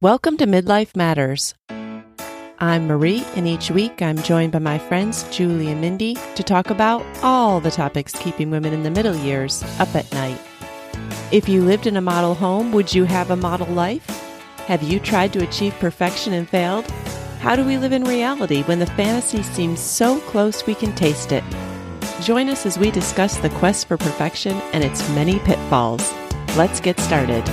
Welcome to Midlife Matters. I'm Marie, and each week I'm joined by my friends Julie and Mindy to talk about all the topics keeping women in the middle years up at night. If you lived in a model home, would you have a model life? Have you tried to achieve perfection and failed? How do we live in reality when the fantasy seems so close we can taste it? Join us as we discuss the quest for perfection and its many pitfalls. Let's get started.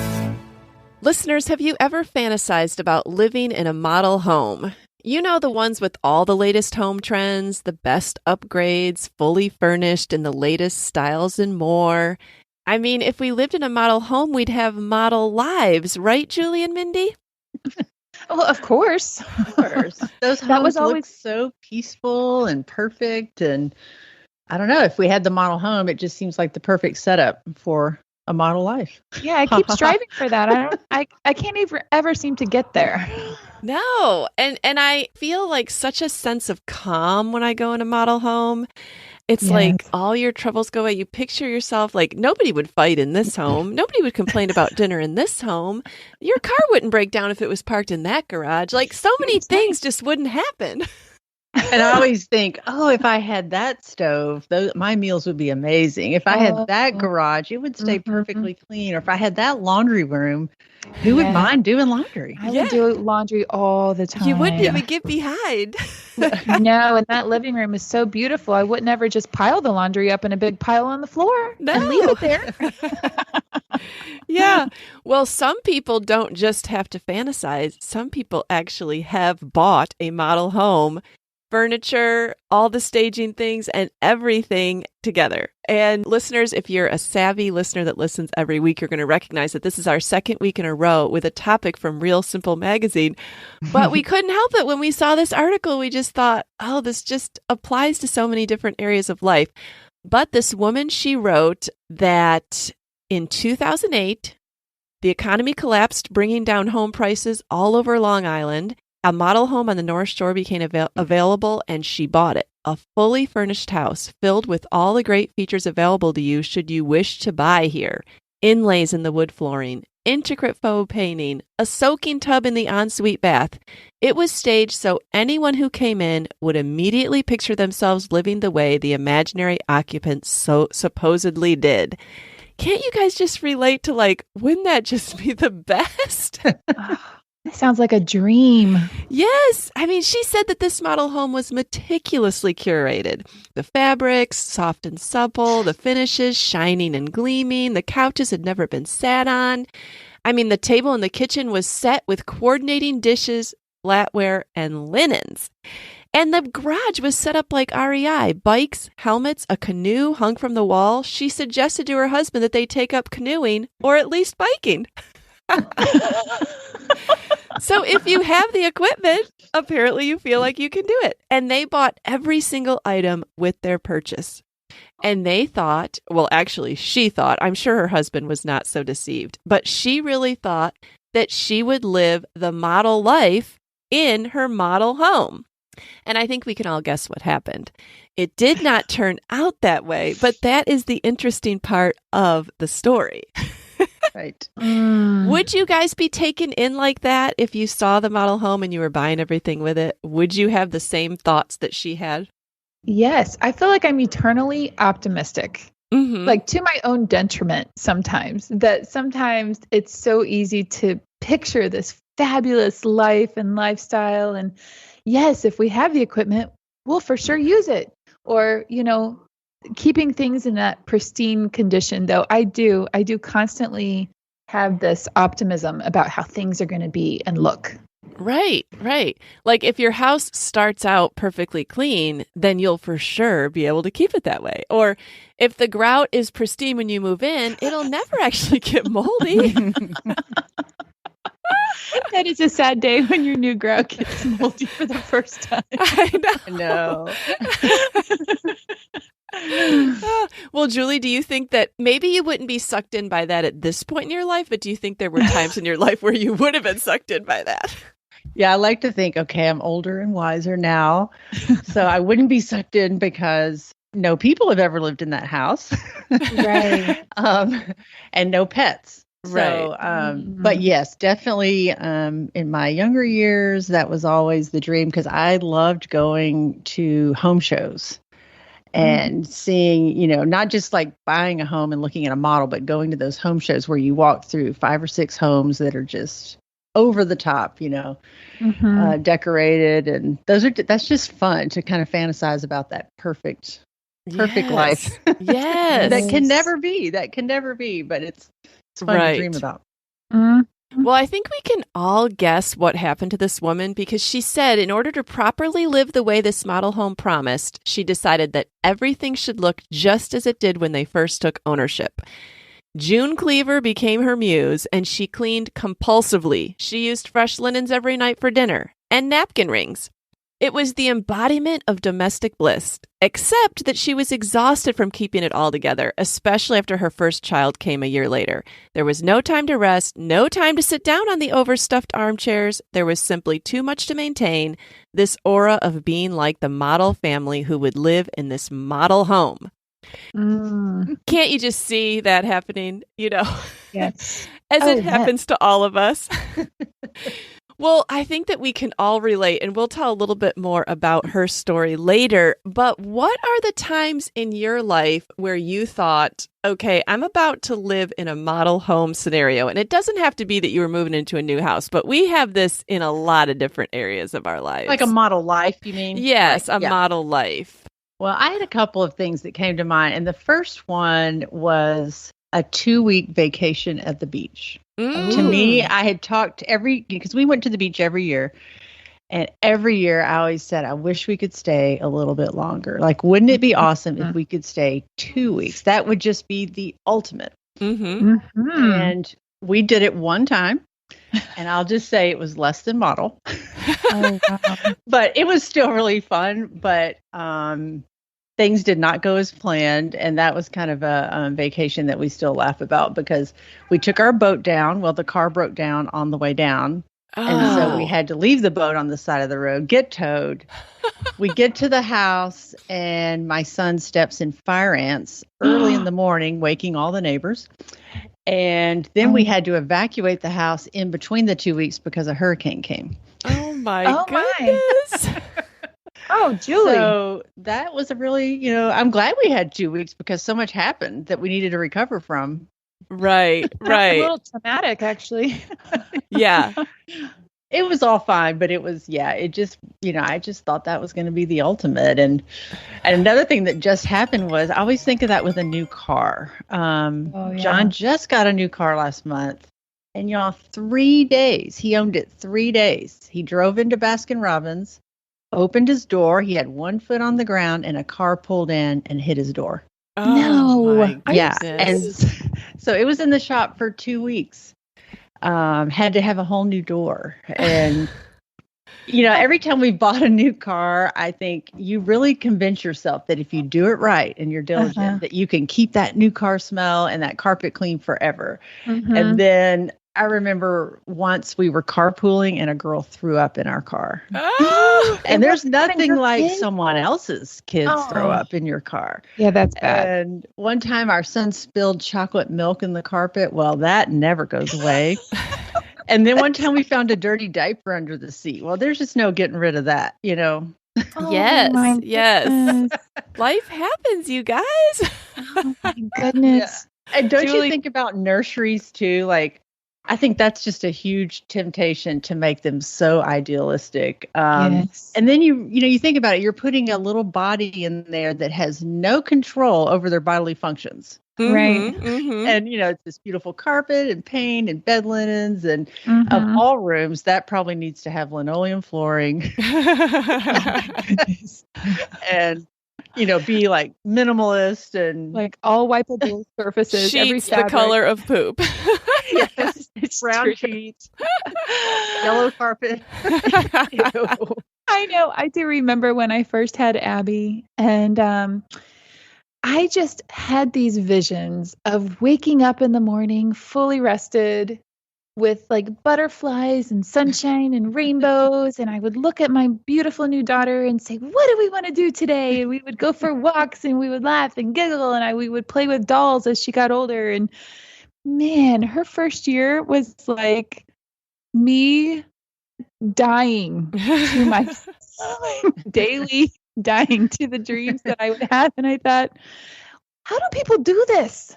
Listeners, have you ever fantasized about living in a model home? You know, the ones with all the latest home trends, the best upgrades, fully furnished in the latest styles and more. I mean, if we lived in a model home, we'd have model lives, right, Julie and Mindy? Well, of course. Of course. Those homes look so peaceful and perfect. And I don't know, if we had the model home, it just seems like the perfect setup for a model life. Yeah, I keep striving for that. I can't ever seem to get there. No. And I feel like such a sense of calm when I go in a model home. It's like all your troubles go away. You picture yourself like nobody would fight in this home. Nobody would complain about dinner in this home. Your car wouldn't break down if it was parked in that garage. Like so many things just wouldn't happen. And I always think, if I had that stove, my meals would be amazing. If I had that garage, it would stay perfectly clean. Or if I had that laundry room, who would mind doing laundry? I would do laundry all the time. You wouldn't even get behind. No, and that living room is so beautiful. I would never just pile the laundry up in a big pile on the floor and leave it there. Yeah. Well, some people don't just have to fantasize. Some people actually have bought a model home, furniture, all the staging things, and everything together. And listeners, if you're a savvy listener that listens every week, you're going to recognize that this is our second week in a row with a topic from Real Simple magazine. But we couldn't help it. When we saw this article, we just thought, this just applies to so many different areas of life. But this woman, she wrote that in 2008, the economy collapsed, bringing down home prices all over Long Island. A model home on the North Shore became available, and she bought it. A fully furnished house filled with all the great features available to you should you wish to buy here. Inlays in the wood flooring, intricate faux painting, a soaking tub in the ensuite bath. It was staged so anyone who came in would immediately picture themselves living the way the imaginary occupants so supposedly did. Can't you guys just relate to, wouldn't that just be the best? It sounds like a dream. Yes. I mean, she said that this model home was meticulously curated. The fabrics, soft and supple, the finishes, shining and gleaming. The couches had never been sat on. I mean, the table in the kitchen was set with coordinating dishes, flatware, and linens. And the garage was set up like REI. Bikes, helmets, a canoe hung from the wall. She suggested to her husband that they take up canoeing or at least biking. So if you have the equipment, apparently you feel like you can do it. And they bought every single item with their purchase. And they thought, she thought, I'm sure her husband was not so deceived, but she really thought that she would live the model life in her model home. And I think we can all guess what happened. It did not turn out that way, but that is the interesting part of the story. Right. Would you guys be taken in like that if you saw the model home and you were buying everything with it? Would you have the same thoughts that she had? Yes. I feel like I'm eternally optimistic, like to my own detriment sometimes, that sometimes it's so easy to picture this fabulous life and lifestyle. And yes, if we have the equipment, we'll for sure use it. Or, keeping things in that pristine condition, though, I do constantly have this optimism about how things are going to be and look. Right. Like if your house starts out perfectly clean, then you'll for sure be able to keep it that way. Or if the grout is pristine when you move in, it'll never actually get moldy. That is a sad day when your new grout gets moldy for the first time. I know. Well, Julie, do you think that maybe you wouldn't be sucked in by that at this point in your life, but do you think there were times in your life where you would have been sucked in by that? Yeah, I like to think, I'm older and wiser now, so I wouldn't be sucked in because no people have ever lived in that house. Right. And no pets. So, but yes, definitely in my younger years, that was always the dream because I loved going to home shows and seeing, not just like buying a home and looking at a model, but going to those home shows where you walk through 5 or 6 homes that are just over the top, decorated. And that's just fun to kind of fantasize about that perfect life. Yes. That can never be, but it's fun to dream about. Well, I think we can all guess what happened to this woman because she said in order to properly live the way this model home promised, she decided that everything should look just as it did when they first took ownership. June Cleaver became her muse, and she cleaned compulsively. She used fresh linens every night for dinner and napkin rings. It was the embodiment of domestic bliss, except that she was exhausted from keeping it all together, especially after her first child came a year later. There was no time to rest, no time to sit down on the overstuffed armchairs. There was simply too much to maintain, this aura of being like the model family who would live in this model home. Can't you just see that happening, Yes. as it happens to all of us? Well, I think that we can all relate, and we'll tell a little bit more about her story later. But what are the times in your life where you thought, okay, I'm about to live in a model home scenario? And it doesn't have to be that you were moving into a new house, but we have this in a lot of different areas of our lives. Like a model life, you mean? Yes, model life. Well, I had a couple of things that came to mind. And the first one was a 2-week vacation at the beach. To me, I had talked because we went to the beach every year. And every year I always said, I wish we could stay a little bit longer. Like, wouldn't it be awesome if we could stay 2 weeks? That would just be the ultimate. And we did it one time. And I'll just say it was less than model. Oh, wow. But it was still really fun. But things did not go as planned. And that was kind of a vacation that we still laugh about because we took our boat down. Well, the car broke down on the way down. And so we had to leave the boat on the side of the road, get towed. We get to the house and my son steps in fire ants early in the morning, waking all the neighbors. And then we had to evacuate the house in between the 2 weeks because a hurricane came. Oh my goodness. Oh, Julie. So that was a really, I'm glad we had 2 weeks because so much happened that we needed to recover from. Right. A little traumatic, actually. Yeah. It was all fine, but it was, it just, I just thought that was going to be the ultimate. And another thing that just happened was I always think of that with a new car. John just got a new car last month. And y'all, 3 days, he owned it 3 days. He drove into Baskin-Robbins, opened his door. He had 1 foot on the ground and a car pulled in and hit his door. No. Yeah. And so it was in the shop for 2 weeks. Had to have a whole new door. And, every time we bought a new car, I think you really convince yourself that if you do it right and you're diligent, that you can keep that new car smell and that carpet clean forever. And then I remember once we were carpooling and a girl threw up in our car. And there's nothing like someone else's kids throw up in your car. Yeah, that's bad. And one time our son spilled chocolate milk in the carpet. Well, that never goes away. And then one time we found a dirty diaper under the seat. Well, there's just no getting rid of that, Yes. Life happens, you guys. Oh my goodness. Yeah. And don't you think about nurseries too? Like, I think that's just a huge temptation to make them so idealistic. Yes. And then you think about it, you're putting a little body in there that has no control over their bodily functions. Right. And, it's this beautiful carpet and paint and bed linens and of all rooms, that probably needs to have linoleum flooring. And, be like minimalist and like all wipeable surfaces. Sheets the color of poop. Yes, it's brown sheets, yellow carpet. I know. I do remember when I first had Abby, and I just had these visions of waking up in the morning fully rested with like butterflies and sunshine and rainbows. And I would look at my beautiful new daughter and say, what do we want to do today? And we would go for walks and we would laugh and giggle and we would play with dolls as she got older. And man, her first year was like me dying to my daily dying to the dreams that I would have. And I thought, how do people do this?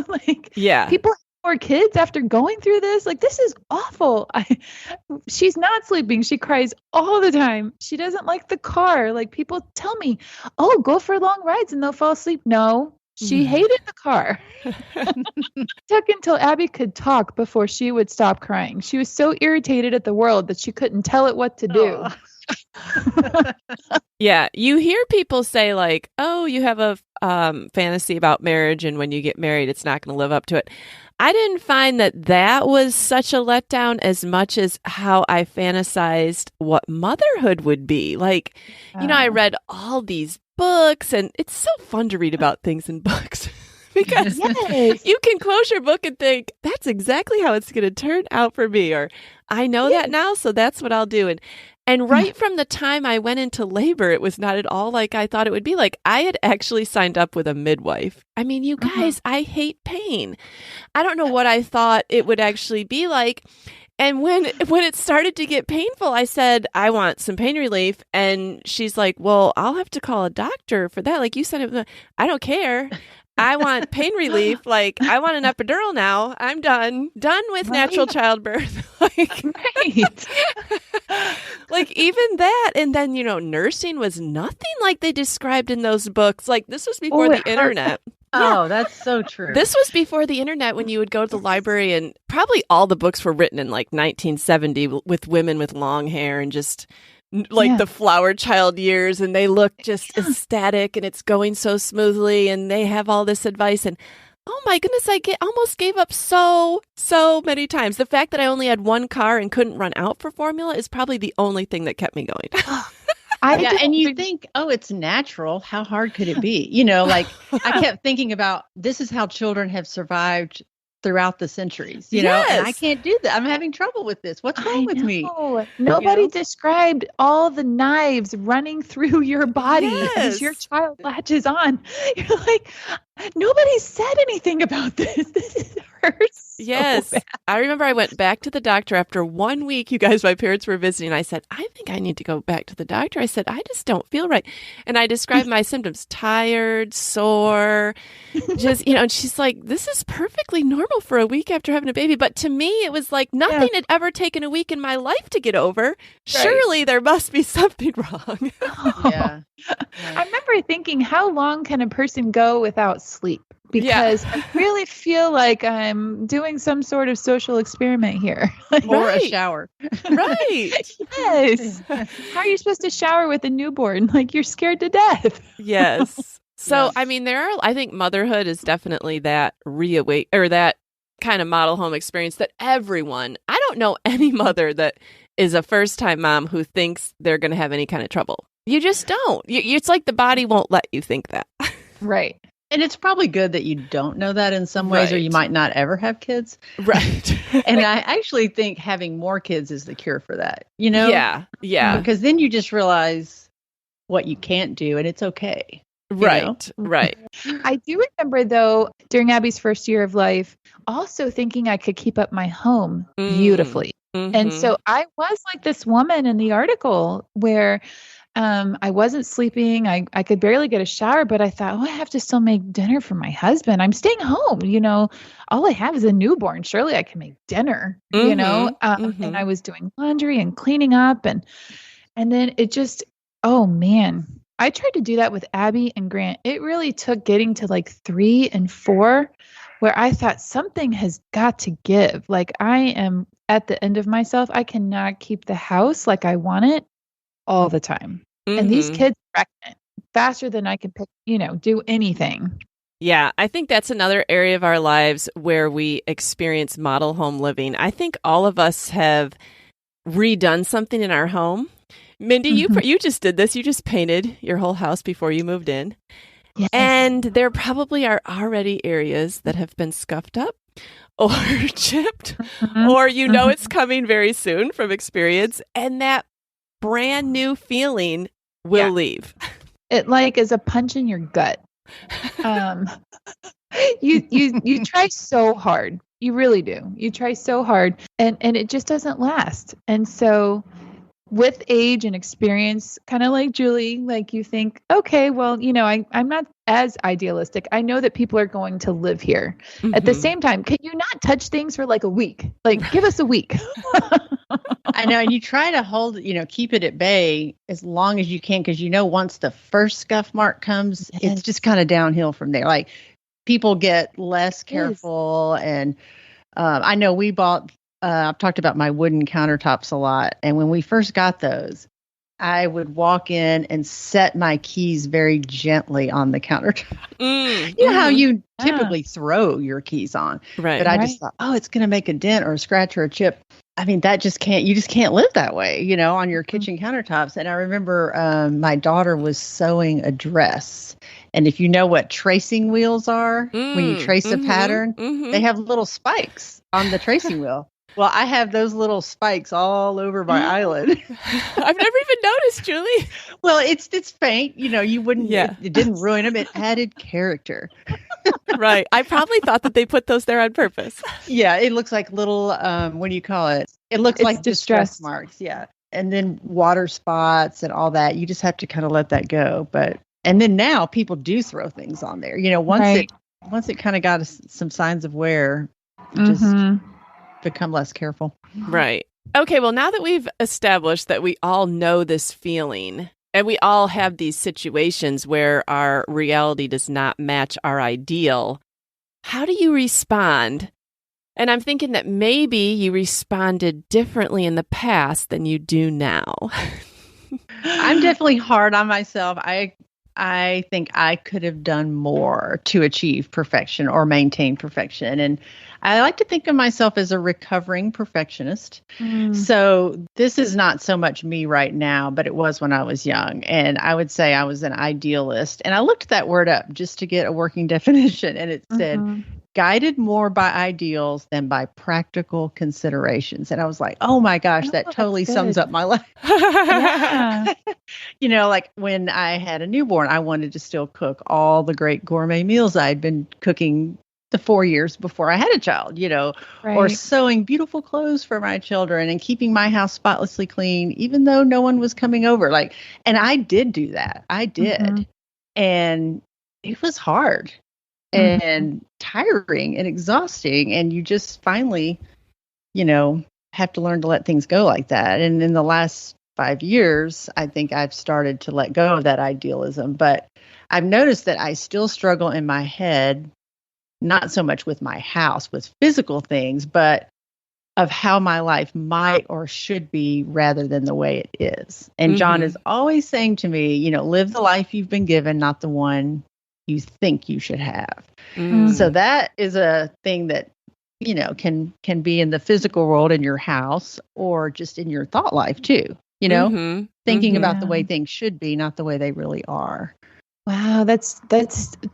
Like people have more kids after going through this. Like, this is awful. She's not sleeping. She cries all the time. She doesn't like the car. Like, people tell me, oh, go for long rides and they'll fall asleep. No, she hated the car. It took until Abby could talk before she would stop crying. She was so irritated at the world that she couldn't tell it what to do. Yeah, you hear people say like, oh, you have a fantasy about marriage, and when you get married, it's not going to live up to it. I didn't find that was such a letdown as much as how I fantasized what motherhood would be. Like, I read all these books, and it's so fun to read about things in books. Because you can close your book and think, that's exactly how it's going to turn out for me. Or I know that now, so that's what I'll do. And right from the time I went into labor, it was not at all like I thought it would be. Like, I had actually signed up with a midwife. I mean, you guys, I hate pain. I don't know what I thought it would actually be like. And when it started to get painful, I said, I want some pain relief. And she's like, well, I'll have to call a doctor for that. Like, you said, I don't care. I want pain relief. Like, I want an epidural now. I'm done with natural childbirth. Like, even that. And then, nursing was nothing like they described in those books. Like, this was before the internet. Oh, that's so true. This was before the internet, when you would go to the library, and probably all the books were written in like 1970 with women with long hair and just like the flower child years, and they look just ecstatic, and it's going so smoothly, and they have all this advice, and oh my goodness, I almost gave up so many times. The fact that I only had one car and couldn't run out for formula is probably the only thing that kept me going. And you think, oh, it's natural. How hard could it be? Like, I kept thinking about, this is how children have survived throughout the centuries, and I can't do that. I'm having trouble with this. What's wrong with me? Nobody described all the knives running through your body as your child latches on. You're like, nobody said anything about this. This hurts. Yes. So I remember I went back to the doctor after 1 week. You guys, my parents were visiting. I said, I think I need to go back to the doctor. I said, I just don't feel right. And I described my symptoms: tired, sore, just, and she's like, this is perfectly normal for a week after having a baby. But to me, it was like nothing had ever taken a week in my life to get over. Right. Surely there must be something wrong. I remember thinking, how long can a person go without sleep? Because I really feel like I'm doing some sort of social experiment here. Or a shower. Right. Yes. How are you supposed to shower with a newborn? Like, you're scared to death. Yes. So, I mean, I think motherhood is definitely that that kind of model home experience that everyone, I don't know any mother that is a first-time mom who thinks they're going to have any kind of trouble. You just don't. It's like the body won't let you think that. Right. And it's probably good that you don't know that in some ways, or you might not ever have kids. Right. And I actually think having more kids is the cure for that, Yeah. Yeah. Because then you just realize what you can't do, and it's okay. Right. Right. I do remember, though, during Abby's first year of life, also thinking I could keep up my home beautifully. Mm-hmm. And so I was like this woman in the article where I wasn't sleeping. I could barely get a shower, but I thought, I have to still make dinner for my husband. I'm staying home. All I have is a newborn. Surely I can make dinner, And I was doing laundry and cleaning up. And then it just, oh man, I tried to do that with Abby and Grant. It really took getting to like 3 and 4 where I thought something has got to give. Like, I am at the end of myself. I cannot keep the house like I want it all the time. Mm-hmm. And these kids wreck it faster than I can do anything. Yeah, I think that's another area of our lives where we experience model home living. I think all of us have redone something in our home. Mindy, you just did this. You just painted your whole house before you moved in. Yes. And there probably are already areas that have been scuffed up or chipped, or it's coming very soon from experience. And that brand new feeling will leave. It like is a punch in your gut. You try so hard. You really do. You try so hard and it just doesn't last. And so with age and experience, kind of like Julie, like you think, okay, well, I'm not as idealistic. I know that people are going to live here. Mm-hmm. At the same time, can you not touch things for like a week? Like, give us a week. I know. And you try to hold, keep it at bay as long as you can, because, once the first scuff mark comes, it's just kind of downhill from there. Like, people get less careful. And I know we bought, I've talked about my wooden countertops a lot. And when we first got those, I would walk in and set my keys very gently on the countertop. You know how you typically throw your keys on. Right. But I just thought, it's going to make a dent or a scratch or a chip. I mean, you just can't live that way, on your kitchen countertops. And I remember my daughter was sewing a dress. And if you know what tracing wheels are, when you trace a pattern, they have little spikes on the tracing wheel. Well, I have those little spikes all over my eyelid. I've never even noticed, Julie. Well, it's faint. You wouldn't. Yeah. It didn't ruin them. It added character. Right. I probably thought that they put those there on purpose. Yeah, it looks like little. What do you call it? It looks like distress marks. Yeah, and then water spots and all that. You just have to kind of let that go. And then now people do throw things on there. Once it kind of got some signs of wear, just become less careful. Right. Okay, well, now that we've established that we all know this feeling and we all have these situations where our reality does not match our ideal, how do you respond? And I'm thinking that maybe you responded differently in the past than you do now. I'm definitely hard on myself. I think I could have done more to achieve perfection or maintain perfection. And I like to think of myself as a recovering perfectionist. So this is not so much me right now, but it was when I was young. And I would say I was an idealist. And I looked that word up just to get a working definition. And it said, guided more by ideals than by practical considerations. And I was like, oh my gosh, that totally sums up my life. Like when I had a newborn, I wanted to still cook all the great gourmet meals I'd been cooking the 4 years before I had a child, or sewing beautiful clothes for my children and keeping my house spotlessly clean, even though no one was coming over. And I did do that. I did. And it was hard and tiring and exhausting. And you just finally, have to learn to let things go like that. And in the last 5 years, I think I've started to let go of that idealism. But I've noticed that I still struggle in my head, not so much with my house, with physical things, but of how my life might or should be rather than the way it is. And John is always saying to me, live the life you've been given, not the one you think you should have. So that is a thing that, can be in the physical world in your house or just in your thought life too, thinking about the way things should be, not the way they really are. Wow, that's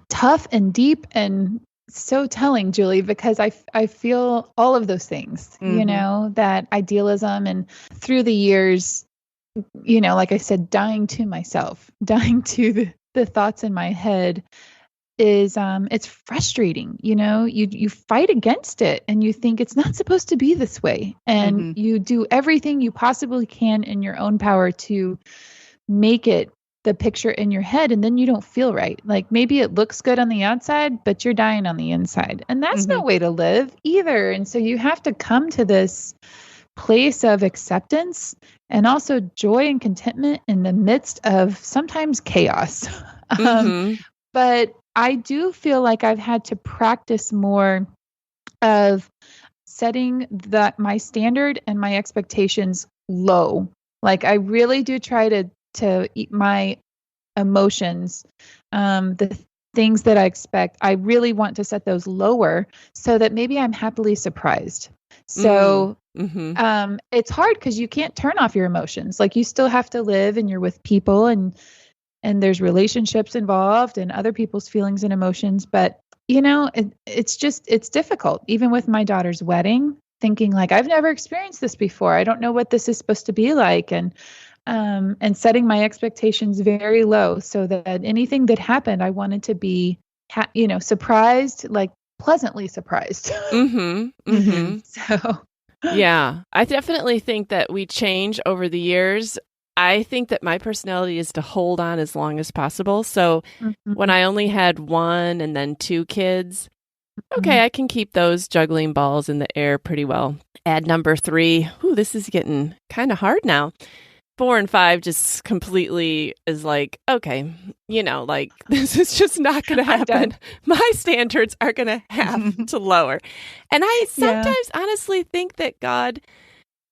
tough and deep and so telling, Julie, because I feel all of those things, that idealism, and through the years, like I said, dying to myself, dying to the thoughts in my head is, it's frustrating. You fight against it and you think it's not supposed to be this way. And you do everything you possibly can in your own power to make it the picture in your head, and then you don't feel right. Like maybe it looks good on the outside, but you're dying on the inside. And that's no way to live either. And so you have to come to this place of acceptance and also joy and contentment in the midst of sometimes chaos. But I do feel like I've had to practice more of setting my standard and my expectations low. Like I really do try to eat my emotions, the things that I expect. I really want to set those lower so that maybe I'm happily surprised. So it's hard because you can't turn off your emotions. Like you still have to live and you're with people and there's relationships involved and other people's feelings and emotions. But, it's difficult. Even with my daughter's wedding, thinking like, I've never experienced this before. I don't know what this is supposed to be like. And setting my expectations very low so that anything that happened, I wanted to be surprised, like pleasantly surprised. So, yeah, I definitely think that we change over the years. I think that my personality is to hold on as long as possible. So when I only had one and then two kids, okay, I can keep those juggling balls in the air pretty well. Add number 3. Ooh, this is getting kind of hard now. 4 and 5 just completely is like, okay, like this is just not going to happen. My standards are going to have to lower. And I sometimes honestly think that God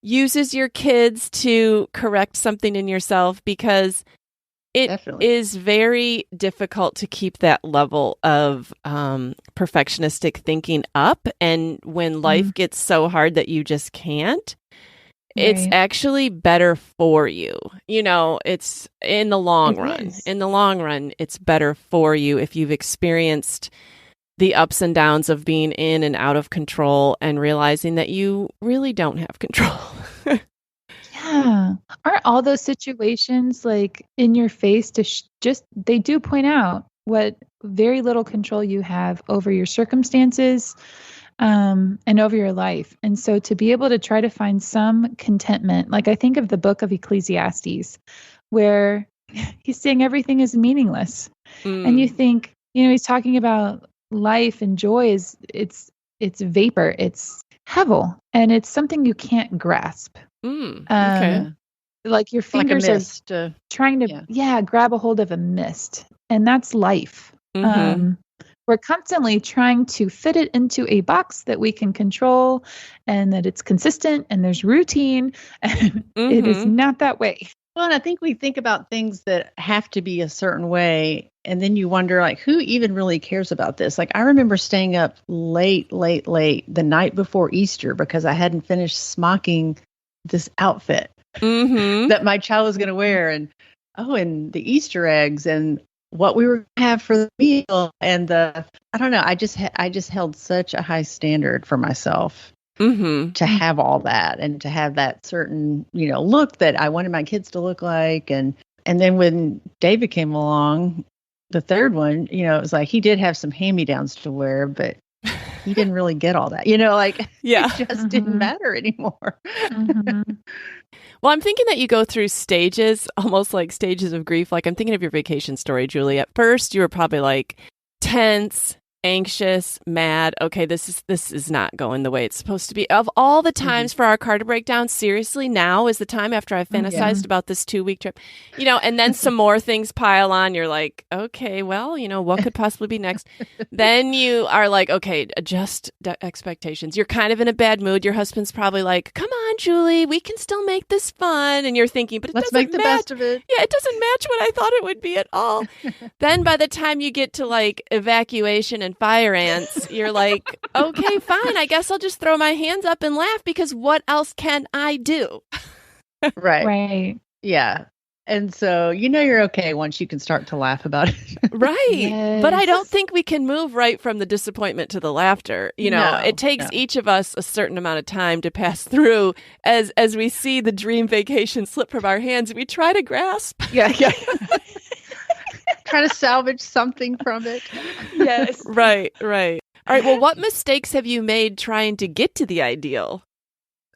uses your kids to correct something in yourself, because it is very difficult to keep that level of perfectionistic thinking up. And when life gets so hard that you just can't, it's actually better for you. It's in the long run. In the long run, it's better for you if you've experienced the ups and downs of being in and out of control and realizing that you really don't have control. Yeah. Aren't all those situations like in your face to they do point out what very little control you have over your circumstances and over your life. And so to be able to try to find some contentment, like I think of the book of Ecclesiastes, where he's saying everything is meaningless. And you think, he's talking about life and joy it's vapor, it's hevel, and it's something you can't grasp. Okay. Like your fingers are trying to grab a hold of a mist, and that's life. We're constantly trying to fit it into a box that we can control and that it's consistent and there's routine, and it is not that way. Well, and I think we think about things that have to be a certain way, and then you wonder, like, who even really cares about this? Like, I remember staying up late the night before Easter because I hadn't finished smocking this outfit that my child was going to wear, and the Easter eggs and what we were going to have for the meal, and I don't know, I just held such a high standard for myself. To have all that and to have that certain, look that I wanted my kids to look like. And then when David came along, the third one, it was like, he did have some hand-me-downs to wear, but he didn't really get all that, it just didn't matter anymore. Well, I'm thinking that you go through stages, almost like stages of grief. Like, I'm thinking of your vacation story, Julie. At first, you were probably like tense, anxious, mad. Okay, this is not going the way it's supposed to be. Of all the times for our car to break down, seriously, now is the time after I've fantasized about this 2-week trip, and then some more things pile on. You're like, okay, well, what could possibly be next? Then you are like, okay, adjust expectations. You're kind of in a bad mood. Your husband's probably like, come on, Julie, we can still make this fun. And you're thinking, but let's make the best of it. Yeah, it doesn't match what I thought it would be at all. Then by the time you get to like evacuation and fire ants, you're like, okay, fine, I guess I'll just throw my hands up and laugh, because what else can I do? Right. Yeah. And so you're okay once you can start to laugh about it. Right. Yes. But I don't think we can move right from the disappointment to the laughter. It takes each of us a certain amount of time to pass through as we see the dream vacation slip from our hands. We try to grasp. Yeah. Try to salvage something from it. Yes. Right. All right. Well, what mistakes have you made trying to get to the ideal?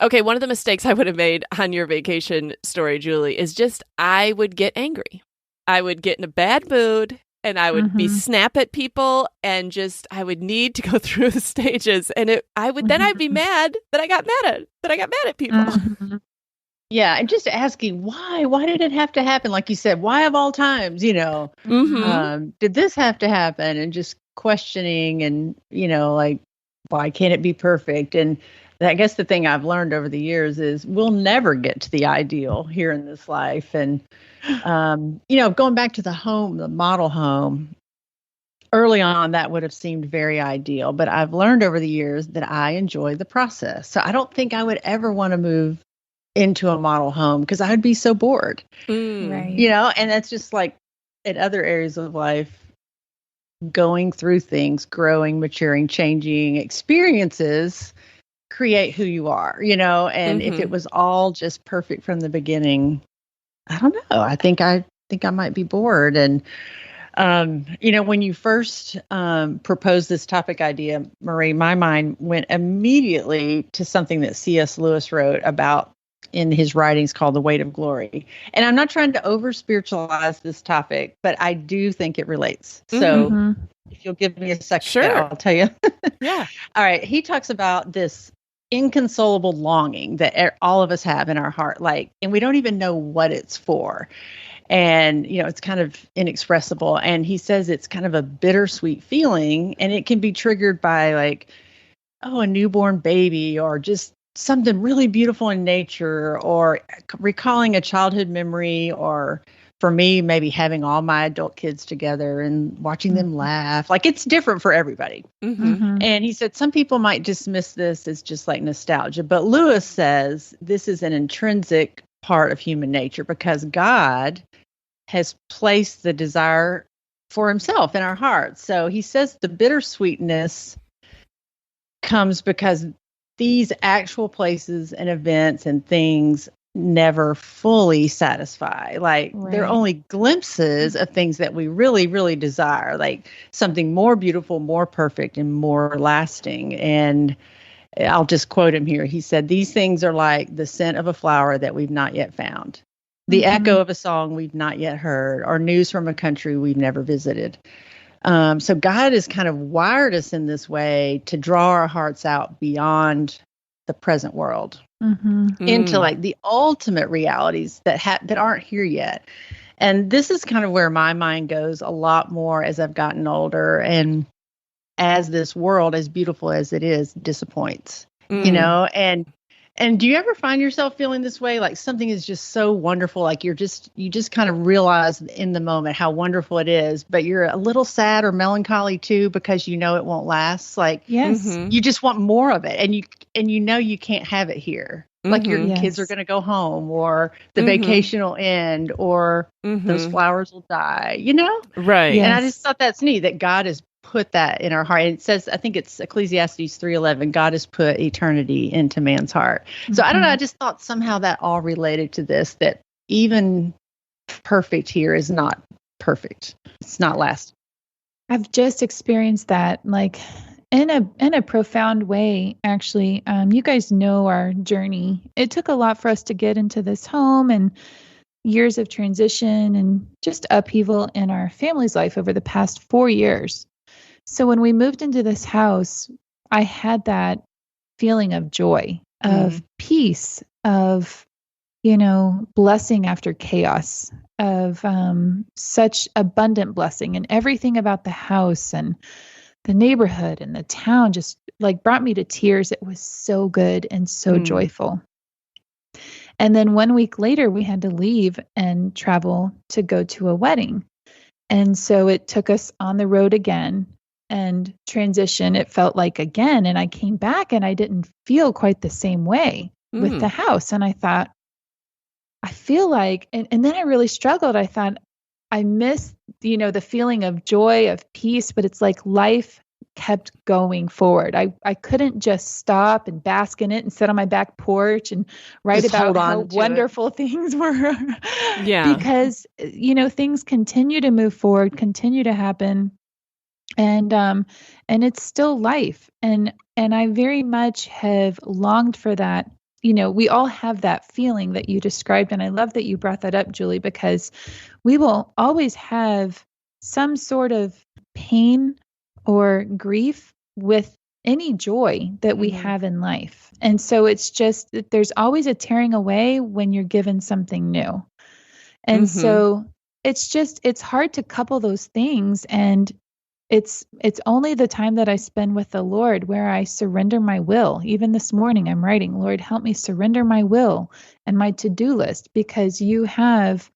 Okay, one of the mistakes I would have made on your vacation story, Julie, is just I would get angry. I would get in a bad mood, and I would be snap at people, and just I would need to go through the stages, and I'd be mad that I got mad at people. Yeah, and just asking why did it have to happen? Like you said, why of all times, did this have to happen? And just questioning, and like, why can't it be perfect? And I guess the thing I've learned over the years is we'll never get to the ideal here in this life. And going back to the model home, early on, that would have seemed very ideal. But I've learned over the years that I enjoy the process. So I don't think I would ever want to move into a model home because I would be so bored. Right. And that's just like in other areas of life, going through things, growing, maturing, changing experiences create who you are, and if it was all just perfect from the beginning, I don't know. I think I might be bored. And When you first proposed this topic idea, Marie, my mind went immediately to something that C.S. Lewis wrote about in his writings called The Weight of Glory. And I'm not trying to over spiritualize this topic, but I do think it relates. So if you'll give me a second, sure. I'll tell you. Yeah. All right. He talks about this inconsolable longing that all of us have in our heart, and we don't even know what it's for. And, it's kind of inexpressible. And he says it's kind of a bittersweet feeling, and it can be triggered by a newborn baby, or just something really beautiful in nature, or recalling a childhood memory, or for me, maybe having all my adult kids together and watching them laugh. It's different for everybody. And he said some people might dismiss this as just like nostalgia, but Lewis says this is an intrinsic part of human nature because God has placed the desire for himself in our hearts. So he says the bittersweetness comes because these actual places and events and things never fully satisfy. They're only glimpses of things that we really, really desire, something more beautiful, more perfect, and more lasting. And I'll just quote him here. He said, "These things are like the scent of a flower that we've not yet found, the echo of a song we've not yet heard, or news from a country we've never visited." So God has kind of wired us in this way to draw our hearts out beyond the present world into the ultimate realities that aren't here yet. And this is kind of where my mind goes a lot more as I've gotten older, and as this world, as beautiful as it is, disappoints. And do you ever find yourself feeling this way? Something is just so wonderful. You just kind of realize in the moment how wonderful it is, but you're a little sad or melancholy too, because it won't last. Yes, you just want more of it. And you can't have it here. Your kids are going to go home, or the vacation will end, or those flowers will die, Right. Yes. And I just thought that's neat that God has put that in our heart. And it says, I think it's Ecclesiastes 3:11, God has put eternity into man's heart. So I don't know, I just thought somehow that all related to this, that even perfect here is not perfect. It's not lasting. I've just experienced that in a profound way, actually. You guys know our journey. It took a lot for us to get into this home, and years of transition and just upheaval in our family's life over the past 4 years. So when we moved into this house, I had that feeling of joy, of peace, of, blessing after chaos, of such abundant blessing. And everything about the house and the neighborhood and the town just brought me to tears. It was so good and so joyful. And then 1 week later, we had to leave and travel to go to a wedding. And so it took us on the road again. And transition, it felt like again. And I came back and I didn't feel quite the same way with the house. And I thought, I feel like, and then I really struggled. I thought, I missed, the feeling of joy, of peace, but it's like life kept going forward. I couldn't just stop and bask in it and sit on my back porch and write just about how wonderful things were. Yeah. Because, things continue to move forward, continue to happen. And it's still life. And I very much have longed for that. We all have that feeling that you described. And I love that you brought that up, Julie, because we will always have some sort of pain or grief with any joy that we have in life. And so it's just that there's always a tearing away when you're given something new. And so it's hard to couple those things. And it's only the time that I spend with the Lord where I surrender my will. Even this morning I'm writing, Lord, help me surrender my will and my to-do list, because you have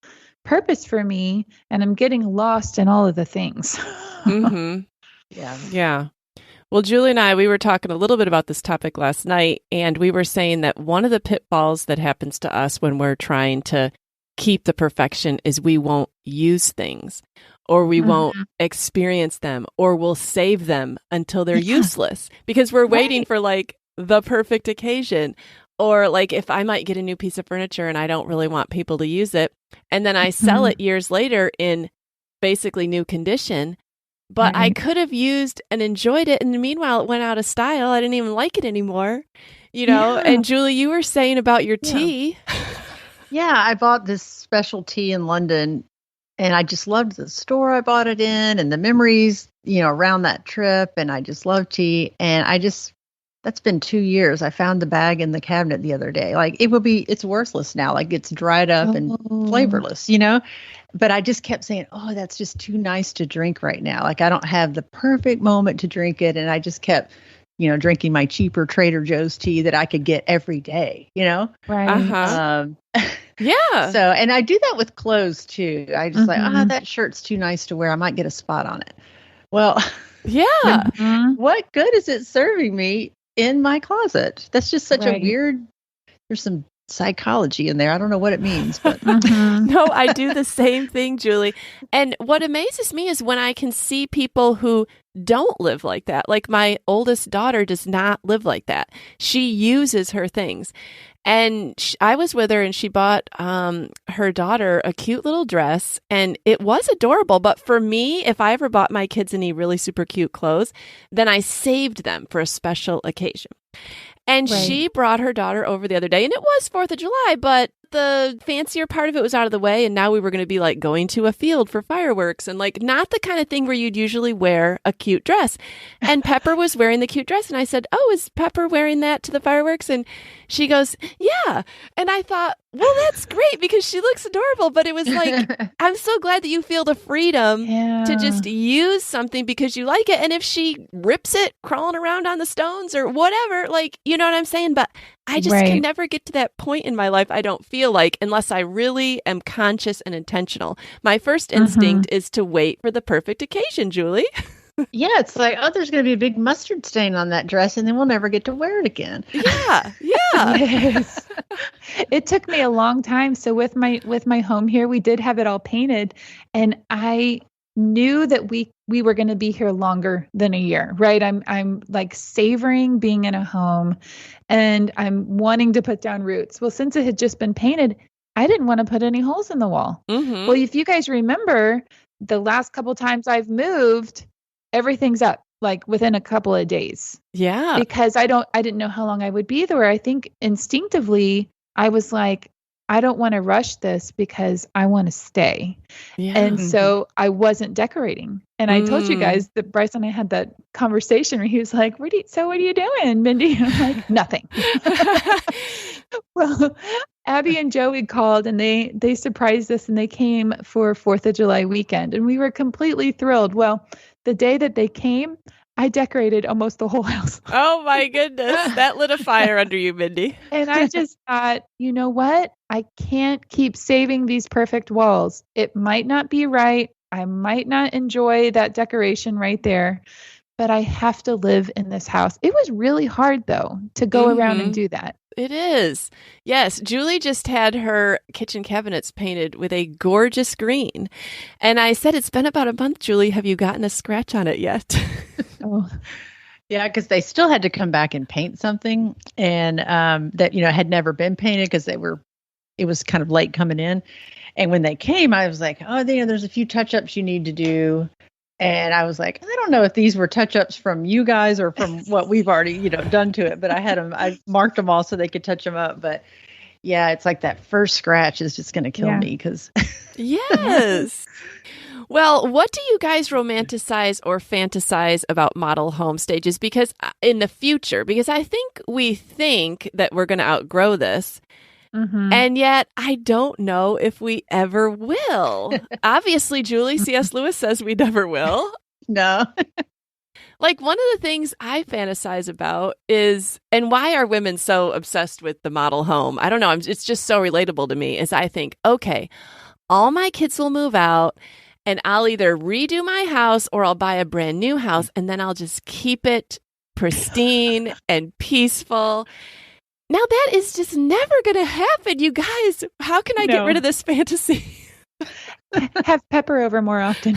purpose for me and I'm getting lost in all of the things. Yeah. Well, Julie and I, we were talking a little bit about this topic last night, and we were saying that one of the pitfalls that happens to us when we're trying to keep the perfection is we won't use things, or we won't experience them, or we'll save them until they're useless because we're waiting for the perfect occasion. Or if I might get a new piece of furniture and I don't really want people to use it, and then I sell it years later in basically new condition. But I could have used and enjoyed it. And meanwhile, it went out of style. I didn't even like it anymore. And Julie, you were saying about your tea. Yeah, I bought this special tea in London, and I just loved the store I bought it in and the memories, around that trip. And I just love tea. And that's been 2 years. I found the bag in the cabinet the other day. Like it's worthless now. Like it's dried up and flavorless, But I just kept saying, oh, that's just too nice to drink right now. Like I don't have the perfect moment to drink it. And I just kept, drinking my cheaper Trader Joe's tea that I could get every day, Right. Yeah. So, and I do that with clothes too. I just that shirt's too nice to wear. I might get a spot on it. Well, yeah. What good is it serving me in my closet? That's just such a weird, there's some psychology in there. I don't know what it means, but no, I do the same thing, Julie. And what amazes me is when I can see people who don't live like that. Like my oldest daughter does not live like that. She uses her things. And I was with her and she bought her daughter a cute little dress and it was adorable. But for me, if I ever bought my kids any really super cute clothes, then I saved them for a special occasion. And she brought her daughter over the other day and it was 4th of July, but the fancier part of it was out of the way. And now we were going to be like going to a field for fireworks and like not the kind of thing where you'd usually wear a cute dress. And Pepper was wearing the cute dress. And I said, oh, is Pepper wearing that to the fireworks? And she goes, yeah. And I thought, well, that's great because she looks adorable. But it was like, I'm so glad that you feel the freedom to just use something because you like it. And if she rips it crawling around on the stones or whatever, like, you know what I'm saying? But I just can never get to that point in my life, I don't feel like, unless I really am conscious and intentional. My first instinct is to wait for the perfect occasion, Julie. Yeah, it's like, oh, there's going to be a big mustard stain on that dress and then we'll never get to wear it again. Yeah. Yes. It took me a long time. So with my home here, we did have it all painted and I knew that we were going to be here longer than a year, right? I'm like savoring being in a home and I'm wanting to put down roots. Well, since it had just been painted, I didn't want to put any holes in the wall. Well, if you guys remember the last couple times I've moved, everything's up like within a couple of days. Yeah. Because I didn't know how long I would be there. I think instinctively I was like, I don't want to rush this because I want to stay. Yeah. And so I wasn't decorating. And I told you guys that Bryce and I had that conversation where he was like, what are you doing, Mindy? And I'm like, nothing. Well, Abby and Joey called and they surprised us and they came for 4th of July weekend and we were completely thrilled. Well, the day that they came, I decorated almost the whole house. Oh my goodness. That lit a fire under you, Mindy. And I just thought, you know what? I can't keep saving these perfect walls. It might not be right. I might not enjoy that decoration right there, but I have to live in this house. It was really hard though, to go around and do that. It is. Yes. Julie just had her kitchen cabinets painted with a gorgeous green. And I said, it's been about a month, Julie. Have you gotten a scratch on it yet? Oh, yeah, because they still had to come back and paint something and that, had never been painted because it was kind of late coming in. And when they came, I was like, oh, there's a few touch-ups you need to do. And I was like, I don't know if these were touch-ups from you guys or from what we've already, done to it. But I marked them all so they could touch them up. But yeah, it's like that first scratch is just going to kill me because. Yes. Well, what do you guys romanticize or fantasize about model home stages? Because in the future, because I think we think that we're going to outgrow this. And yet I don't know if we ever will. Obviously, Julie, C.S. Lewis says we never will. No. Like one of the things I fantasize about is, and why are women so obsessed with the model home? I don't know. It's just so relatable to me is I think, okay, all my kids will move out and I'll either redo my house or I'll buy a brand new house and then I'll just keep it pristine and peaceful. Now that is just never going to happen, you guys. How can I get rid of this fantasy? Have Pepper over more often.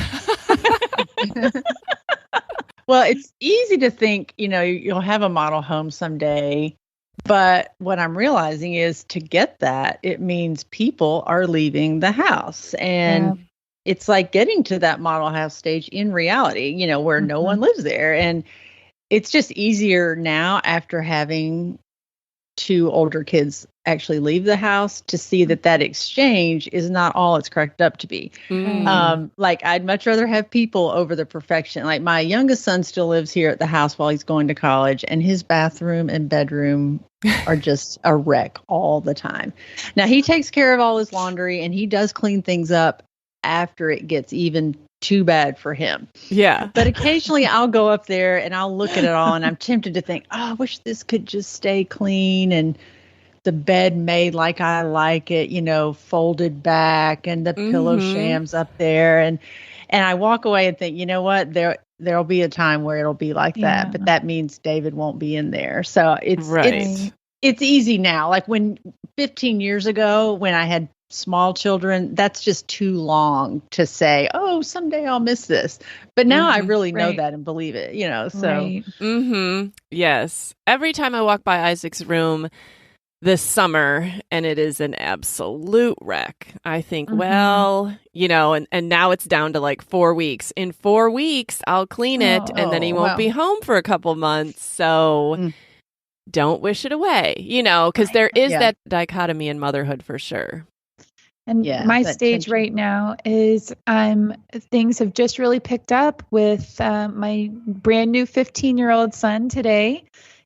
Well, it's easy to think, you'll have a model home someday. But what I'm realizing is to get that, it means people are leaving the house. And it's like getting to that model house stage in reality, where no one lives there. And it's just easier now after having two older kids actually leave the house to see that exchange is not all it's cracked up to be. Like I'd much rather have people over the perfection. Like my youngest son still lives here at the house while he's going to college, and his bathroom and bedroom are just a wreck all the time. Now he takes care of all his laundry and he does clean things up after it gets even too bad for him. Yeah. But occasionally I'll go up there and I'll look at it all and I'm tempted to think, oh, I wish this could just stay clean and the bed made like I like it, folded back and the pillow shams up there. And I walk away and think, you know what, there'll be a time where it'll be like that, but that means David won't be in there. So it's easy now. Like when 15 years ago, when I had small children, that's just too long to say, oh, someday I'll miss this. But now I really know that and believe it, so. Yes. Every time I walk by Isaac's room this summer and it is an absolute wreck, I think, well, and now it's down to like 4 weeks. In 4 weeks, I'll clean it and then he won't be home for a couple months. So don't wish it away, because there is that dichotomy in motherhood for sure. And my stage right now is things have just really picked up with my brand new 15-year-old son today.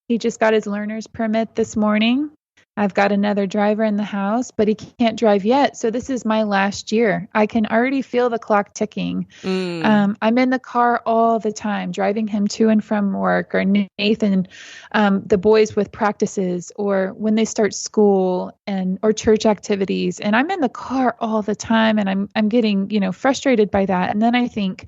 He just got his learner's permit this morning. I've got another driver in the house, but he can't drive yet. So this is my last year. I can already feel the clock ticking. I'm in the car all the time, driving him to and from work, or Nathan, the boys with practices, or when they start school or church activities. And I'm in the car all the time, and I'm getting, frustrated by that. And then I think,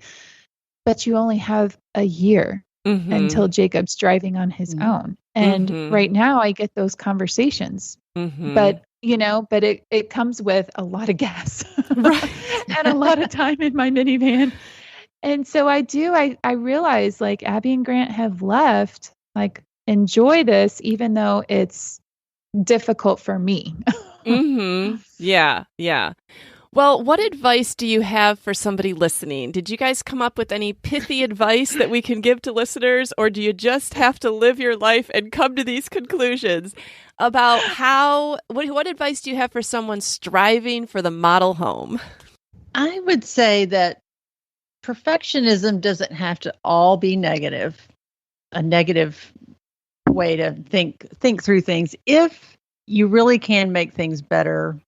but you only have a year until Jacob's driving on his own. And right now I get those conversations, but it comes with a lot of gas and a lot of time in my minivan. And so I realize, like, Abby and Grant have left, like, enjoy this, even though it's difficult for me. Yeah. Well, what advice do you have for somebody listening? Did you guys come up with any pithy advice that we can give to listeners, or do you just have to live your life and come to these conclusions about what advice do you have for someone striving for the model home? I would say that perfectionism doesn't have to all be negative, a negative way to think through things. If you really can make things better,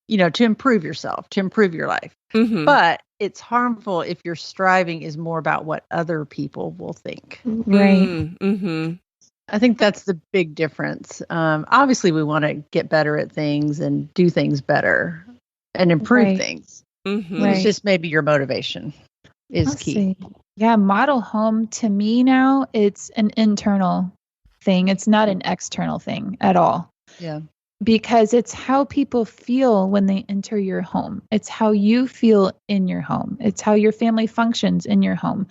to improve yourself, to improve your life. But it's harmful if your striving is more about what other people will think. Right. I think that's the big difference. Obviously, we want to get better at things and do things better and improve things. It's just maybe your motivation is key. Yeah, model home to me now, it's an internal thing. It's not an external thing at all. Yeah. Because it's how people feel when they enter your home. It's how you feel in your home. It's how your family functions in your home.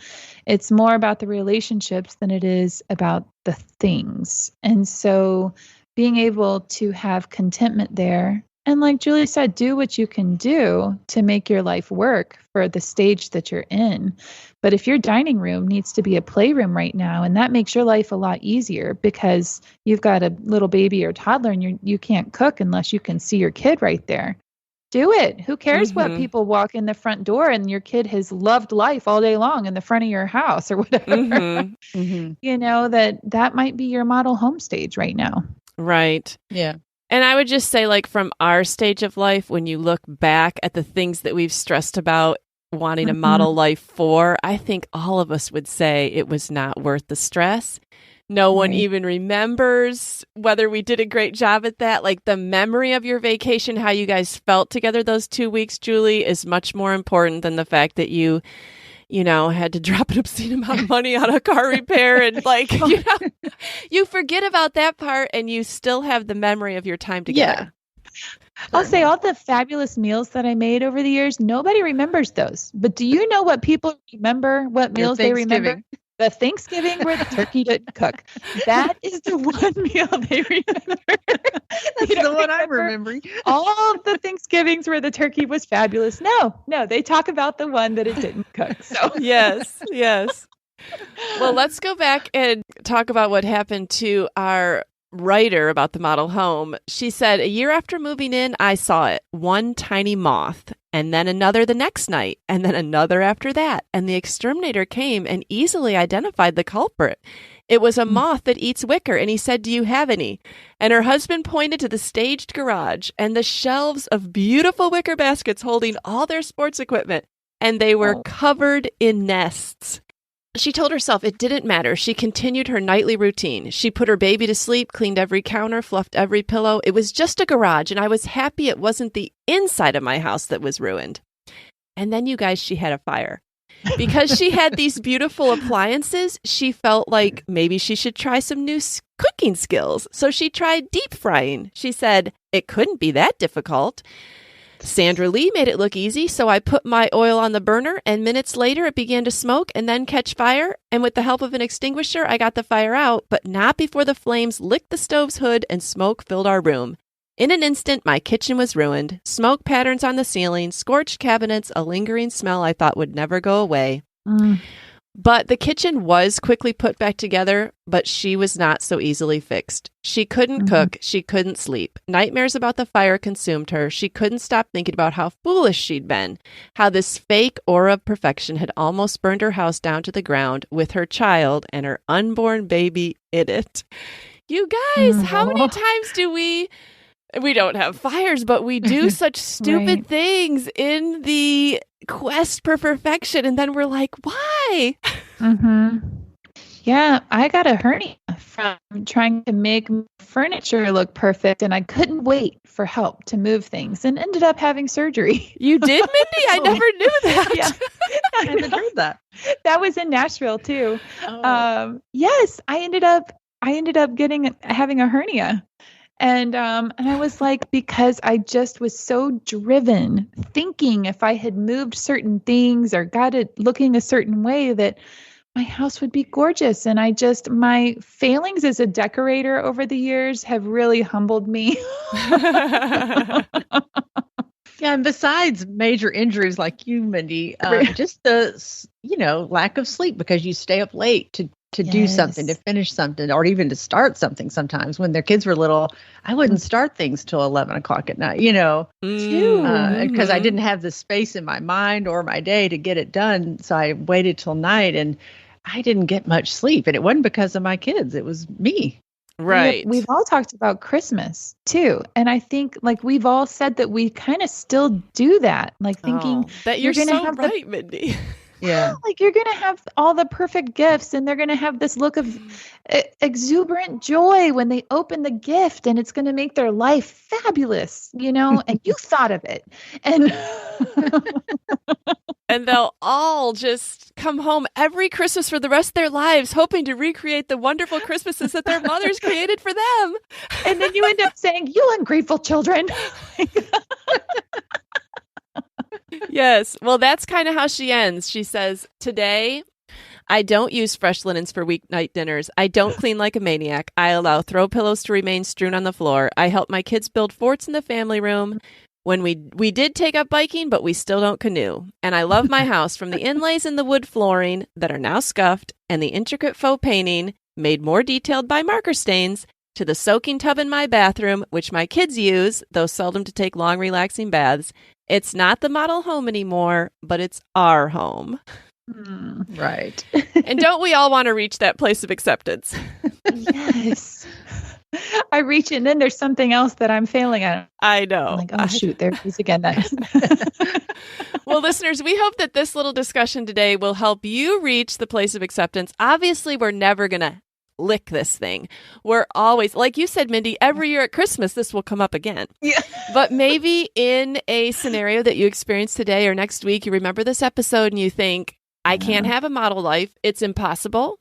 It's more about the relationships than it is about the things. And so being able to have contentment there, and like Julie said, do what you can do to make your life work for the stage that you're in. But if your dining room needs to be a playroom right now, and that makes your life a lot easier because you've got a little baby or toddler and you can't cook unless you can see your kid right there, do it. Who cares what people walk in the front door and your kid has loved life all day long in the front of your house or whatever. That might be your model home stage right now. Right. Yeah. And I would just say, like, from our stage of life, when you look back at the things that we've stressed about wanting a model life for, I think all of us would say it was not worth the stress. No one even remembers whether we did a great job at that. Like, the memory of your vacation, how you guys felt together those 2 weeks, Julie, is much more important than the fact that you had to drop an obscene amount of money on a car repair and you forget about that part and you still have the memory of your time together. Yeah. I'll say all the fabulous meals that I made over the years, nobody remembers those. But do you know what people remember, what meals they remember? the Thanksgiving where the turkey didn't cook. That is the one meal they remember. That's the one I'm remembering. All of the Thanksgivings where the turkey was fabulous. No, they talk about the one that it didn't cook. So yes. Well, let's go back and talk about what happened to our writer about the model home. She said, a year after moving in, I saw it. One tiny moth, and then another the next night, and then another after that. And the exterminator came and easily identified the culprit. It was a moth that eats wicker, and he said, do you have any? And her husband pointed to the staged garage and the shelves of beautiful wicker baskets holding all their sports equipment, and they were covered in nests. She told herself it didn't matter. She continued her nightly routine. She put her baby to sleep, cleaned every counter, fluffed every pillow. It was just a garage, and I was happy it wasn't the inside of my house that was ruined. And then, you guys, she had a fire. Because she had these beautiful appliances, she felt like maybe she should try some new cooking skills. So she tried deep frying. She said, it couldn't be that difficult. Sandra Lee made it look easy, so I put my oil on the burner, and minutes later it began to smoke and then catch fire, and with the help of an extinguisher, I got the fire out, but not before the flames licked the stove's hood and smoke filled our room. In an instant, my kitchen was ruined. Smoke patterns on the ceiling, scorched cabinets, a lingering smell I thought would never go away. But the kitchen was quickly put back together, but she was not so easily fixed. She couldn't cook. She couldn't sleep. Nightmares about the fire consumed her. She couldn't stop thinking about how foolish she'd been, how this fake aura of perfection had almost burned her house down to the ground with her child and her unborn baby in it. You guys, how many times do we don't have fires, but we do such stupid things in the quest for perfection, and then we're like, why? Yeah, I got a hernia from trying to make furniture look perfect, and I couldn't wait for help to move things and ended up having surgery. You did, Mindy? I never knew that. Yeah. I haven't heard that. That was in Nashville too. Yes, I ended up having a hernia. And I was like, because I just was so driven, thinking if I had moved certain things or got it looking a certain way that my house would be gorgeous. And my failings as a decorator over the years have really humbled me. Yeah, and besides major injuries like you, Mindy, just the lack of sleep because you stay up late to do something, to finish something, or even to start something. Sometimes when their kids were little, I wouldn't start things till 11 o'clock at night, because I didn't have the space in my mind or my day to get it done. So I waited till night, and I didn't get much sleep. And it wasn't because of my kids. It was me. Right. We've all talked about Christmas too. And I think we've all said that we kind of still do that. Thinking that you're going to have right, Mindy. Yeah. You're going to have all the perfect gifts, and they're going to have this look of exuberant joy when they open the gift, and it's going to make their life fabulous, and you thought of it. And and they'll all just come home every Christmas for the rest of their lives, hoping to recreate the wonderful Christmases that their mothers created for them. And then you end up saying, you ungrateful children. Yes. Well, that's kind of how she ends. She says, today, I don't use fresh linens for weeknight dinners. I don't clean like a maniac. I allow throw pillows to remain strewn on the floor. I help my kids build forts in the family room. When we did take up biking, but we still don't canoe. And I love my house, from the inlays in the wood flooring that are now scuffed and the intricate faux painting made more detailed by marker stains, to the soaking tub in my bathroom, which my kids use, though seldom to take long, relaxing baths. It's not the model home anymore, but it's our home. Right. And don't we all want to reach that place of acceptance? Yes. I reach, and then there's something else that I'm failing at. I know. I'm like, oh, shoot, there it is again. Well, listeners, we hope that this little discussion today will help you reach the place of acceptance. Obviously, we're never going to lick this thing. We're always, like you said, Mindy, every year at Christmas, this will come up again. Yeah. But maybe in a scenario that you experience today or next week, you remember this episode and you think, I can't have a model life. It's impossible.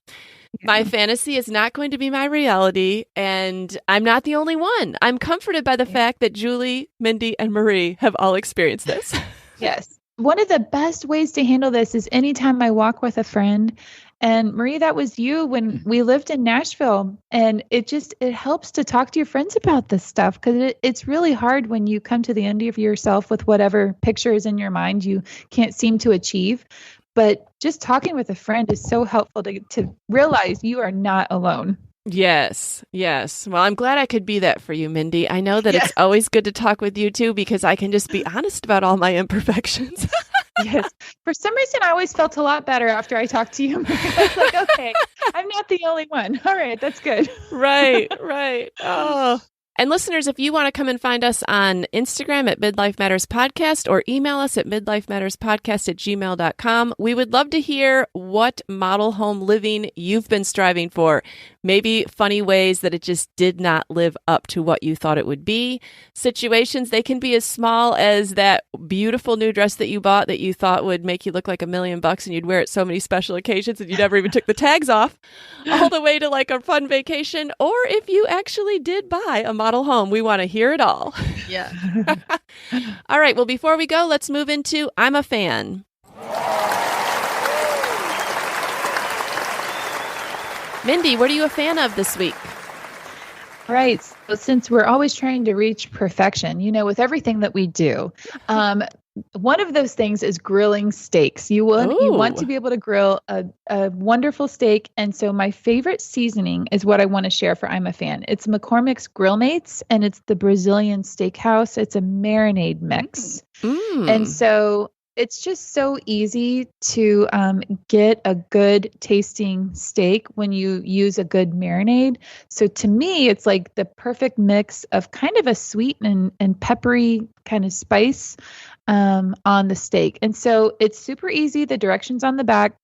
My fantasy is not going to be my reality, and I'm not the only one. I'm comforted by the fact that Julie, Mindy, and Marie have all experienced this. Yes. one of the best ways to handle this is anytime I walk with a friend. And Marie, that was you when we lived in Nashville. And it helps to talk to your friends about this stuff, because it's really hard when you come to the end of yourself with whatever picture is in your mind you can't seem to achieve. But just talking with a friend is so helpful to realize you are not alone. Yes. Well, I'm glad I could be that for you, Mindy. I know that it's always good to talk with you too, because I can just be honest about all my imperfections. Yes. For some reason, I always felt a lot better after I talked to you. I was like, okay, I'm not the only one. All right, that's good. Right. Oh. And listeners, if you want to come and find us on Instagram at Midlife Matters Podcast, or email us at midlifematterspodcast@gmail.com, we would love to hear what model home living you've been striving for. Maybe funny ways that it just did not live up to what you thought it would be. Situations, they can be as small as that beautiful new dress that you bought that you thought would make you look like $1 million and you'd wear it so many special occasions and you never even took the tags off, all the way to like a fun vacation. Or if you actually did buy a model home, we want to hear it all. Yeah. All right. Well, before we go, let's move into I'm a Fan. Mindy, what are you a fan of this week? Right. So since we're always trying to reach perfection, with everything that we do, one of those things is grilling steaks. You want to be able to grill a wonderful steak. And so my favorite seasoning is what I want to share for I'm a Fan. It's McCormick's Grill Mates, and it's the Brazilian Steakhouse. It's a marinade mix. And so it's just so easy to get a good tasting steak when you use a good marinade. So to me, it's like the perfect mix of kind of a sweet and peppery kind of spice on the steak. And so it's super easy. The directions on the back.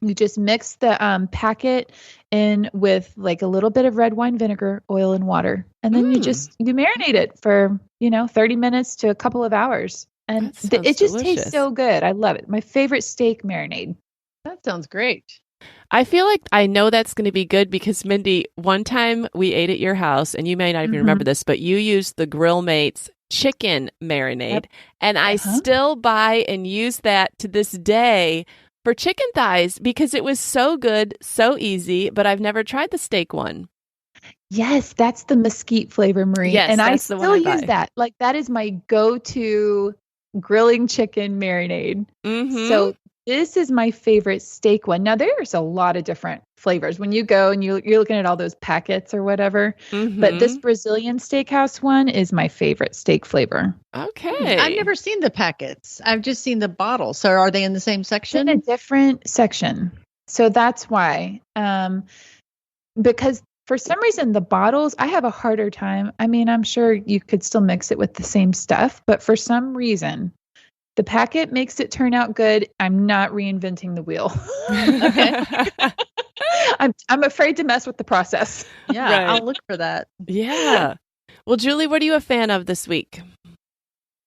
You just mix the packet in with like a little bit of red wine vinegar, oil, and water. And then you marinate it for, 30 minutes to a couple of hours. And it just tastes so good. I love it. My favorite steak marinade. That sounds great. I feel like I know that's going to be good because, Mindy, one time we ate at your house, and you may not even remember this, but you used the Grill Mates chicken marinade. And I still buy and use that to this day for chicken thighs because it was so good, so easy, but I've never tried the steak one. Yes, that's the mesquite flavor, Marie. Yes, and I that's the still one I use buy. that. Like, that is my go-to grilling chicken marinade. So this is my favorite steak one. Now, there's a lot of different flavors when you go and you're looking at all those packets or whatever. But this Brazilian Steakhouse one is my favorite steak flavor. Okay. I've never seen the packets. I've just seen the bottles. So are they in the same section? In a different section. So that's why. Because for some reason, the bottles, I have a harder time. I mean, I'm sure you could still mix it with the same stuff, but for some reason, the packet makes it turn out good. I'm not reinventing the wheel. Okay. I'm afraid to mess with the process. Yeah, Right. I'll look for that. Yeah. Well, Julie, what are you a fan of this week?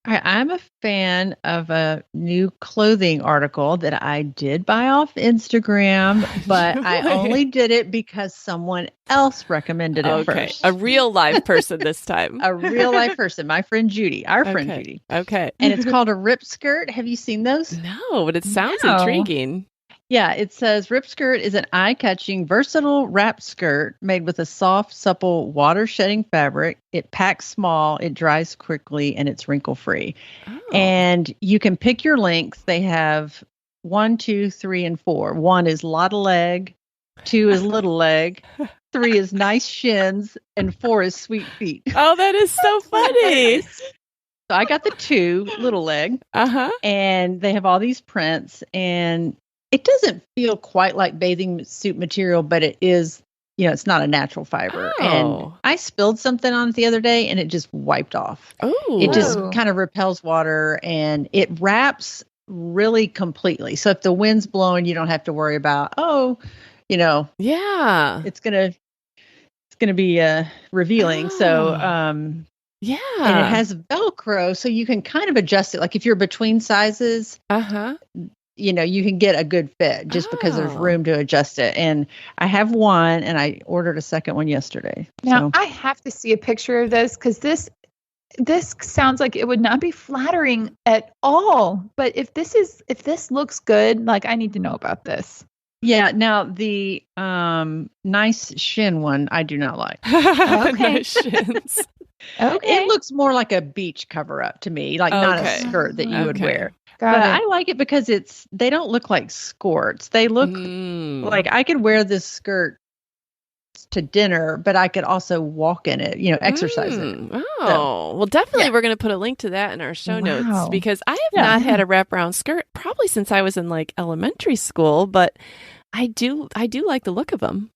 All right, I'm a fan of a new clothing article that I did buy off Instagram, but I only did it because someone else recommended it first. A real live person this time. A real life person, my friend Judy, our friend Judy. Okay. And it's called a rip skirt. Have you seen those? No, but it sounds No. intriguing. Yeah, it says Rip Skirt is an eye-catching, versatile wrap skirt made with a soft, supple, water-shedding fabric. It packs small, it dries quickly, and it's wrinkle-free. Oh. And you can pick your length. They have 1, 2, 3, and 4. 1 is lot of leg, 2 is little leg, 3 is nice shins, and 4 is sweet feet. Oh, that is so funny. So I got the 2, little leg, and they have all these prints, and it doesn't feel quite like bathing suit material, but it is, it's not a natural fiber. Oh. And I spilled something on it the other day and it just wiped off. Oh. It just kind of repels water and it wraps really completely. So if the wind's blowing, you don't have to worry about, Yeah. it's going to be revealing. So, Yeah. and it has Velcro, so you can kind of adjust it. Like if you're between sizes, you can get a good fit just because there's room to adjust it. And I have one and I ordered a second one yesterday. Now, I have to see a picture of this because this this sounds like it would not be flattering at all. But if this looks good, like I need to know about this. Yeah. Now the nice shin one, I do not like. Okay. Nice shins. Okay. It looks more like a beach cover up to me, like not a skirt that you would wear. Got But it. I like it because they don't look like skirts. They look like I could wear this skirt to dinner, but I could also walk in it, exercise in it. Oh, well, definitely we're going to put a link to that in our show notes because I have not had a wraparound skirt probably since I was in like elementary school, but I do like the look of them.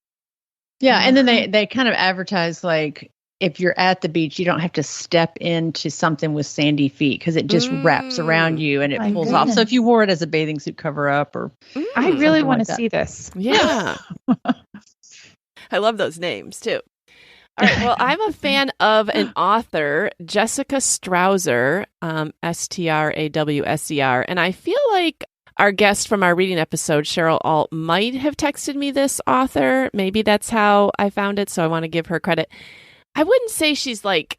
Yeah, and then they kind of advertise like if you're at the beach, you don't have to step into something with sandy feet because it just wraps around you and it pulls off. So if you wore it as a bathing suit cover up or I really want to see this. Yeah. I love those names too. All right. Well, I'm a fan of an author, Jessica Strouser, Strawser, and I feel like our guest from our reading episode, Cheryl Alt, might have texted me this author. Maybe that's how I found it, so I want to give her credit. I wouldn't say she's like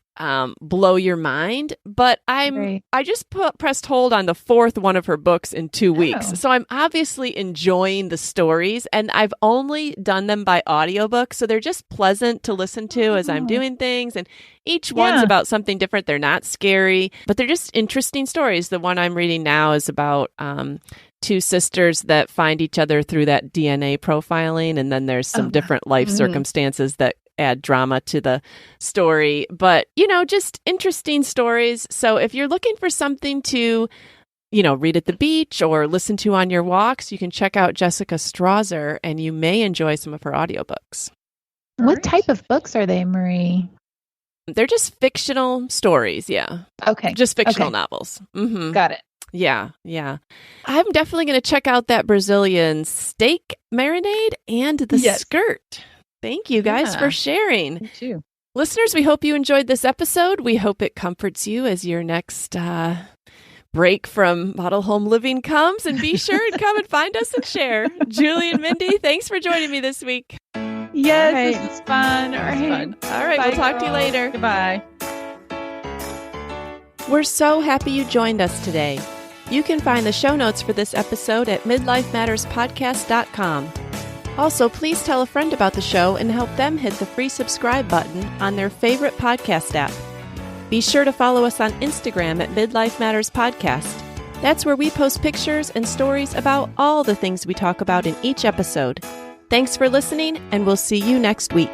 blow your mind, but I just pressed hold on the fourth one of her books in 2 weeks. So I'm obviously enjoying the stories, and I've only done them by audiobook, so they're just pleasant to listen to as I'm doing things, and each one's about something different. They're not scary, but they're just interesting stories. The one I'm reading now is about two sisters that find each other through that DNA profiling, and then there's some different life circumstances that add drama to the story, but just interesting stories. So if you're looking for something to read at the beach or listen to on your walks, you can check out Jessica Strouser, and you may enjoy some of her audiobooks. What type of books are they, Marie? They're just fictional stories. Yeah. Okay. Just fictional novels. Mm-hmm. Got it. Yeah. I'm definitely going to check out that Brazilian steak marinade and the skirt. Thank you guys for sharing. Me too. Listeners, we hope you enjoyed this episode. We hope it comforts you as your next break from model home living comes, and be sure to come and find us and share. Julie and Mindy, thanks for joining me this week. Yes, this was fun. All right. All right, we'll talk to you later. Goodbye. We're so happy you joined us today. You can find the show notes for this episode at midlifematterspodcast.com. Also, please tell a friend about the show and help them hit the free subscribe button on their favorite podcast app. Be sure to follow us on Instagram at Midlife Matters Podcast. That's where we post pictures and stories about all the things we talk about in each episode. Thanks for listening, and we'll see you next week.